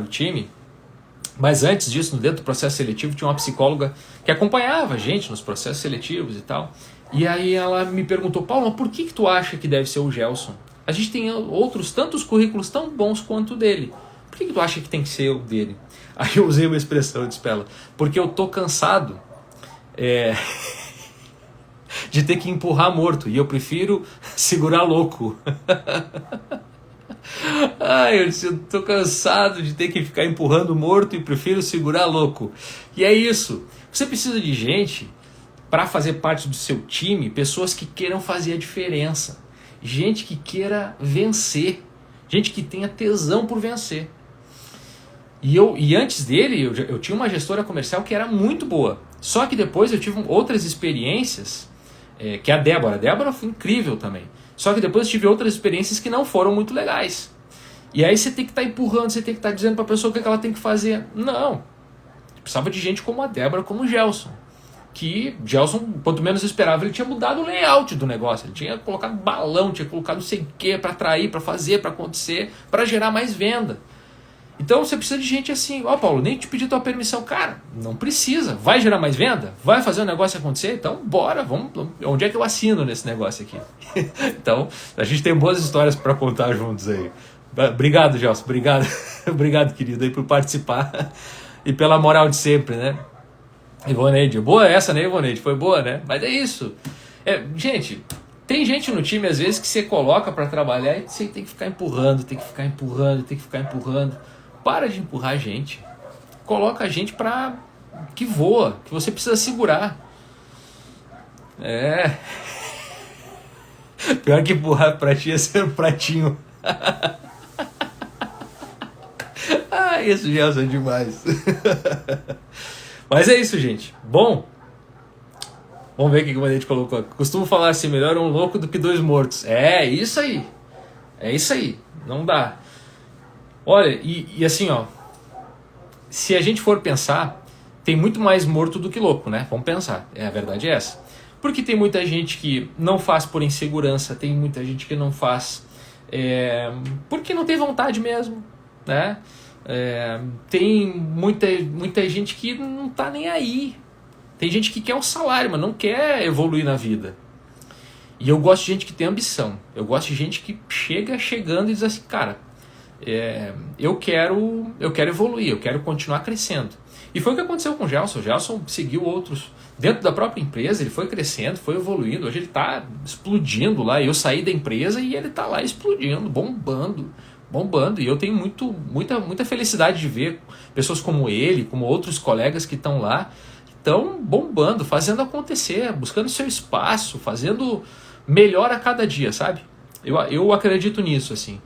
o time. Mas antes disso, dentro do processo seletivo, tinha uma psicóloga que acompanhava a gente nos processos seletivos e tal. E aí ela me perguntou, Paulo, por que tu acha que deve ser o Gelson? A gente tem outros tantos currículos tão bons quanto o dele. Por que tu acha que tem que ser o dele? Aí eu usei uma expressão, eu disse pra ela, porque eu tô cansado de ter que empurrar morto, e eu prefiro segurar louco. Eu disse, eu tô cansado de ter que ficar empurrando morto e prefiro segurar louco. E é isso. Você precisa de gente para fazer parte do seu time, pessoas que queiram fazer a diferença. Gente que queira vencer. Gente que tenha tesão por vencer. E antes dele, eu tinha uma gestora comercial que era muito boa. Só que depois eu tive outras experiências, que a Débora. A Débora foi incrível também. Só que depois eu tive outras experiências que não foram muito legais. E aí você tem que estar empurrando, você tem que estar dizendo para a pessoa o que ela tem que fazer. Não. Precisava de gente como a Débora, como o Gelson. Que Gelson, quanto menos eu esperava, ele tinha mudado o layout do negócio. Ele tinha colocado balão, tinha colocado não sei o que para atrair, para fazer, para acontecer, para gerar mais venda. Então você precisa de gente assim, Paulo, nem te pedi tua permissão. Cara, não precisa. Vai gerar mais venda? Vai fazer o negócio acontecer? Então bora, vamos. Onde é que eu assino nesse negócio aqui? Então, a gente tem boas histórias para contar juntos aí. Obrigado, Gelson, obrigado. Obrigado, querido, aí por participar e pela moral de sempre, né? Ivoneide, boa essa, né, Ivoneide? Foi boa, né? Mas é isso. Gente, Tem gente no time, às vezes, que você coloca para trabalhar e você tem que ficar empurrando, tem que ficar empurrando, tem que ficar empurrando. Para de empurrar a gente. Coloca a gente para que voa, que você precisa segurar. Pior que empurrar pra ti é ser um pratinho. Isso, Gelson, é demais. Mas é isso, gente. Bom, vamos ver o que o Manete colocou. Costumo falar assim, melhor um louco do que 2 mortos. É isso aí. É isso aí. Não dá. Olha, e assim, ó. Se a gente for pensar, tem muito mais morto do que louco, né? Vamos pensar. A verdade é essa. Porque tem muita gente que não faz por insegurança, tem muita gente que não faz porque não tem vontade mesmo, né? Tem muita gente que não tá nem aí. Tem gente que quer um salário, mas não quer evoluir na vida. E eu gosto de gente que tem ambição. Eu gosto de gente que chegando e diz assim, cara, eu quero evoluir, eu quero continuar crescendo. E foi o que aconteceu com o Gelson. O Gelson seguiu outros dentro da própria empresa, ele foi crescendo, foi evoluindo. Hoje ele está explodindo lá. Eu saí da empresa e ele está lá explodindo, bombando. E eu tenho muita felicidade de ver pessoas como ele, como outros colegas que estão lá, estão bombando, fazendo acontecer, buscando seu espaço, fazendo melhor a cada dia, sabe? Eu acredito nisso, assim.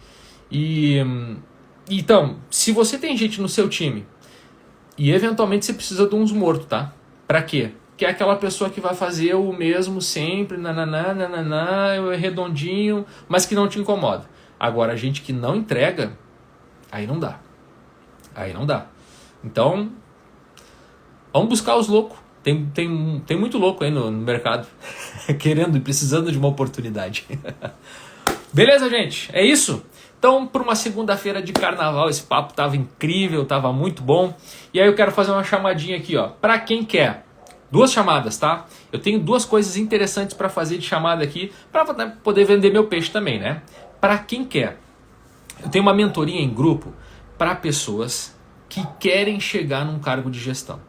Então, se você tem gente no seu time e eventualmente você precisa de uns mortos, tá? Pra quê? Que é aquela pessoa que vai fazer o mesmo sempre, redondinho, mas que não te incomoda. Agora, a gente que não entrega, aí não dá. Então, vamos buscar os loucos. Tem muito louco aí no mercado, querendo e precisando de uma oportunidade. Beleza, gente? É isso? Então, por uma segunda-feira de carnaval, esse papo tava incrível, tava muito bom. E aí eu quero fazer uma chamadinha aqui, ó. Pra quem quer, 2 chamadas, tá? Eu tenho 2 coisas interessantes para fazer de chamada aqui, para poder vender meu peixe também, né? Para quem quer, eu tenho uma mentoria em grupo para pessoas que querem chegar num cargo de gestão.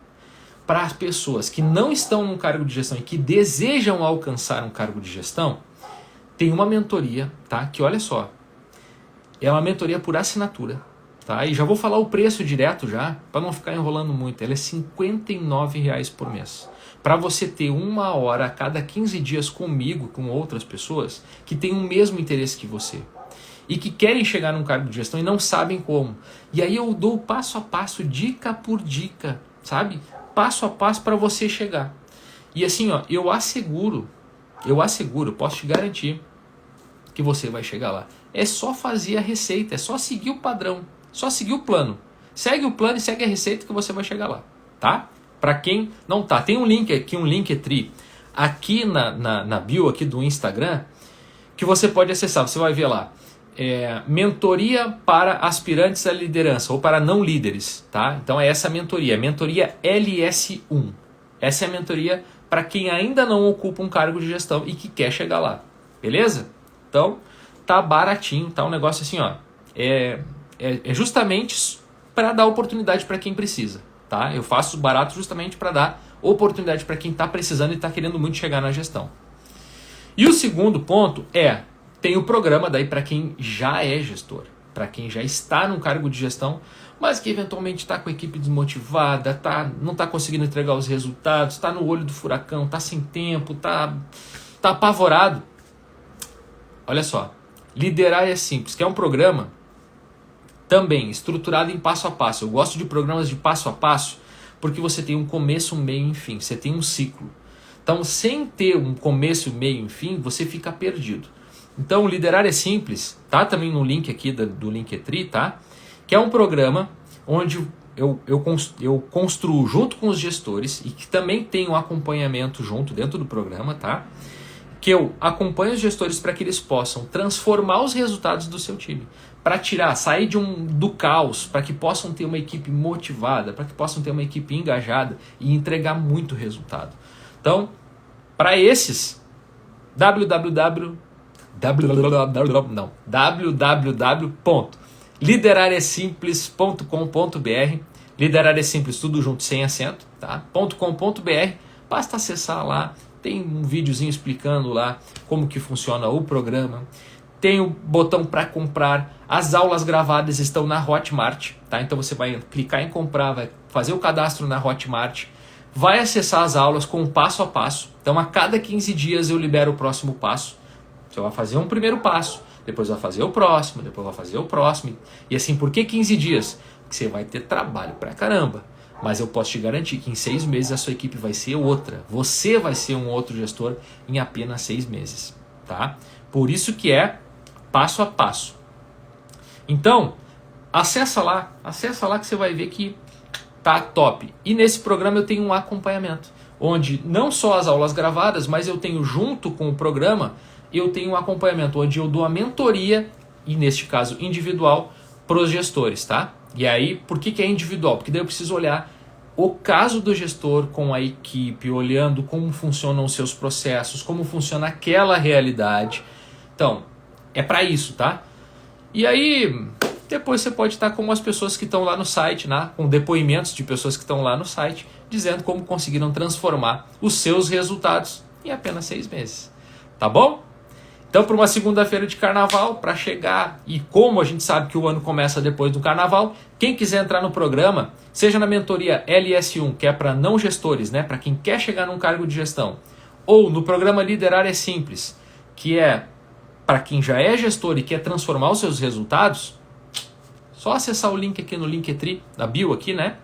Para as pessoas que não estão num cargo de gestão e que desejam alcançar um cargo de gestão, tem uma mentoria, tá? Que olha só, é uma mentoria por assinatura, tá? E já vou falar o preço direto já, para não ficar enrolando muito. Ela é R$ 59,00 por mês. Para você ter 1 hora a cada 15 dias comigo, com outras pessoas que têm o mesmo interesse que você e que querem chegar num cargo de gestão e não sabem como. E aí eu dou passo a passo, dica por dica, sabe? Passo a passo para você chegar. E assim, ó, eu asseguro, posso te garantir que você vai chegar lá. É só fazer a receita, é só seguir o padrão, só seguir o plano. Segue o plano e segue a receita que você vai chegar lá, tá? Para quem não tá, tem um link aqui, um Linktree, aqui na bio aqui do Instagram, que você pode acessar, você vai ver lá, mentoria para aspirantes à liderança, ou para não líderes, tá? Então é essa mentoria LS1. Essa é a mentoria para quem ainda não ocupa um cargo de gestão e que quer chegar lá, beleza? Então, tá baratinho, tá um negócio assim, ó, é justamente para dar oportunidade para quem precisa. Tá? Eu faço barato justamente para dar oportunidade para quem está precisando e está querendo muito chegar na gestão. E o segundo ponto tem o programa daí para quem já é gestor, para quem já está num cargo de gestão, mas que eventualmente está com a equipe desmotivada, não está conseguindo entregar os resultados, está no olho do furacão, está sem tempo, está apavorado. Olha só, Liderar é Simples, que é um programa também estruturado em passo a passo. Eu gosto de programas de passo a passo porque você tem um começo, um meio e um fim. Você tem um ciclo. Então, sem ter um começo, meio e fim, você fica perdido. Então, Liderar é Simples, tá também no link aqui do Linktree, tá? Que é um programa onde eu construo junto com os gestores e que também tem um acompanhamento junto dentro do programa, tá? Que eu acompanho os gestores para que eles possam transformar os resultados do seu time, para sair do caos, para que possam ter uma equipe motivada, para que possam ter uma equipe engajada e entregar muito resultado. Então, para esses, www.lideraressimples.com.br. Liderar é simples, tudo junto, sem acento, tá? .com.br. Basta acessar lá, tem um videozinho explicando lá como que funciona o programa. Tem o botão para comprar. As aulas gravadas estão na Hotmart, tá? Então você vai clicar em comprar, vai fazer o cadastro na Hotmart, vai acessar as aulas com o passo a passo. Então a cada 15 dias eu libero o próximo passo. Você vai fazer um primeiro passo, depois vai fazer o próximo, depois vai fazer o próximo. E assim, por que 15 dias? Porque você vai ter trabalho pra caramba. Mas eu posso te garantir que em 6 meses a sua equipe vai ser outra. Você vai ser um outro gestor em apenas 6 meses, tá? Por isso que é passo a passo. Então, acessa lá que você vai ver que tá top. E nesse programa eu tenho um acompanhamento, onde não só as aulas gravadas, mas eu tenho junto com o programa, eu tenho um acompanhamento onde eu dou a mentoria, e neste caso individual, para os gestores, tá? E aí, por que é individual? Porque daí eu preciso olhar o caso do gestor com a equipe, olhando como funcionam os seus processos, como funciona aquela realidade. Então, é para isso, tá? E aí, depois você pode estar como as pessoas que estão lá no site, né? Com depoimentos de pessoas que estão lá no site, dizendo como conseguiram transformar os seus resultados em apenas 6 meses. Tá bom? Então, para uma segunda-feira de carnaval, para chegar, e como a gente sabe que o ano começa depois do carnaval, quem quiser entrar no programa, seja na mentoria LS1, que é para não gestores, né? Para quem quer chegar num cargo de gestão, ou no programa Liderar é Simples, que é para quem já é gestor e quer transformar os seus resultados, só acessar o link aqui no Linktree, na bio aqui, né?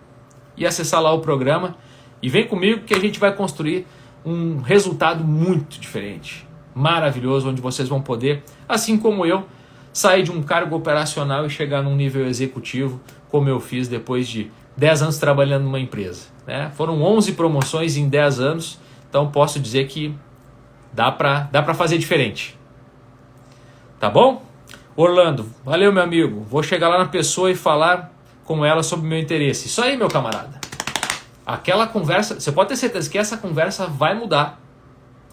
E acessar lá o programa. E vem comigo que a gente vai construir um resultado muito diferente, maravilhoso, onde vocês vão poder, assim como eu, sair de um cargo operacional e chegar num nível executivo, como eu fiz depois de 10 anos trabalhando numa empresa, né? Foram 11 promoções em 10 anos, então posso dizer que dá pra fazer diferente. Tá bom? Orlando, valeu meu amigo, vou chegar lá na pessoa e falar com ela sobre o meu interesse. Isso aí, meu camarada. Aquela conversa, você pode ter certeza que essa conversa vai mudar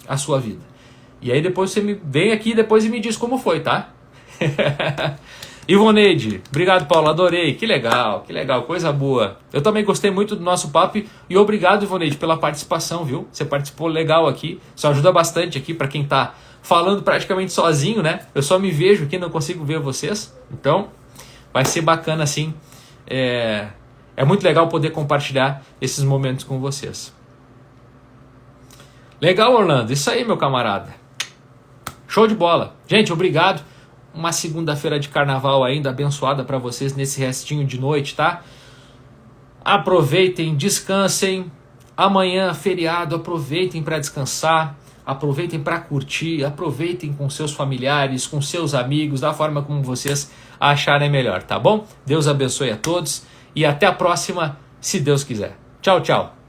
a sua vida. E aí depois você vem aqui depois e me diz como foi, tá? Ivoneide, obrigado Paulo, adorei, que legal, coisa boa. Eu também gostei muito do nosso papo e obrigado Ivoneide pela participação, viu? Você participou legal aqui, isso ajuda bastante aqui para quem tá falando praticamente sozinho, né? Eu só me vejo aqui, não consigo ver vocês, então vai ser bacana assim, é muito legal poder compartilhar esses momentos com vocês. Legal, Orlando, isso aí, meu camarada. Show de bola. Gente, obrigado. Uma segunda-feira de carnaval ainda abençoada para vocês nesse restinho de noite, tá? Aproveitem, descansem. Amanhã, feriado, aproveitem para descansar, aproveitem para curtir, aproveitem com seus familiares, com seus amigos, da forma como vocês acharem melhor, tá bom? Deus abençoe a todos e até a próxima, se Deus quiser. Tchau, tchau.